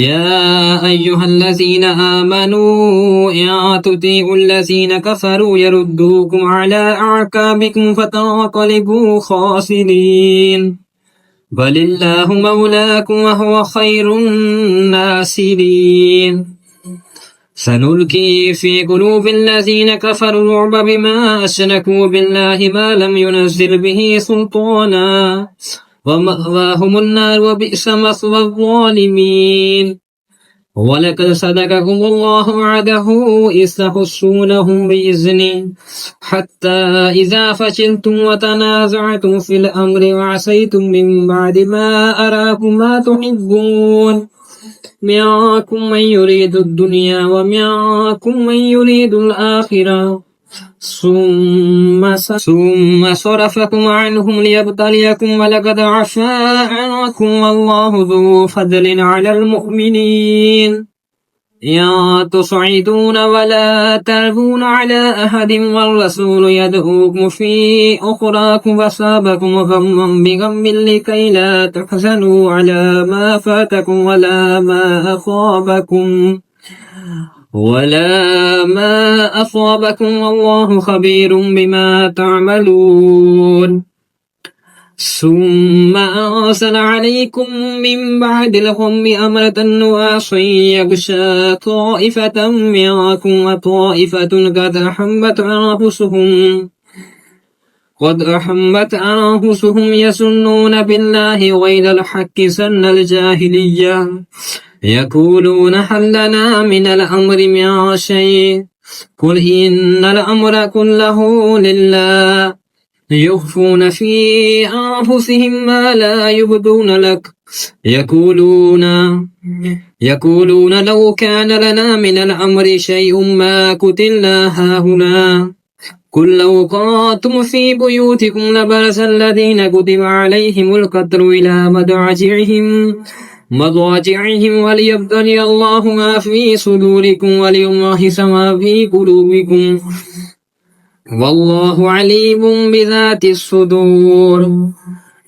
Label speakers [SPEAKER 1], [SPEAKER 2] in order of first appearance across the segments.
[SPEAKER 1] يا أيها الذين آمنوا إن تطيعوا الذين كفروا يردوكم على أعقابكم فتنقلبوا خاسرين بل الله مولاكم وهو خير الناصرين سنلقي في قلوب الذين كفروا الرعب بما أشركوا بالله ما لم ينزل به سلطانا ومأواهم النار وبئس مثوى الظالمين ولقد صدقكم الله وعده إذ تحسونهم بإذنه حتى إذا فشلتم وتنازعتم في الأمر وعصيتم من بعد ما أراكم ما تحبون منكم من يريد الدنيا ومنكم من يريد الآخرة ثم صرفكم عنهم ليبتليكم ولقد عفا عنكم والله ذو فضل على المؤمنين يا تصعدون ولا تلوون على أحد والرسول يدعوكم في أخراكم وأصابكم غما بغم لكي لا تحزنوا على ما فاتكم ولا ما أصابكم والله خبير بما تعملون ثم أرسل عليكم من بعد الغم أمنة نعاسا يغشى طائفة منكم وطائفة قد أحمت أنفسهم يظنون بالله غير الحق ظن الجاهلية يقولون هل لنا من الأمر من شيء قل إن الأمر كله لله يخفون في أنفسهم ما لا يبدون لك يقولون لو كان لنا من الأمر شيء ما قتلنا هاهنا قل لو كنتم في بيوتكم لبرز الذين كتب عليهم القتل إلى مضاجعهم وليبتلي الله ما في صدوركم وليمحص ما في قلوبكم والله عليم بذات الصدور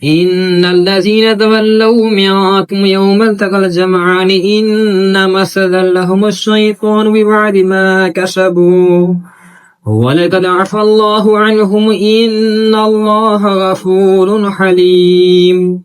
[SPEAKER 1] إن الذين تولوا منكم يوم التقى الجمعان إنما استزل لهم الشيطان ببعد ما كسبوا ولقد عفى الله عنهم إن الله غفور حليم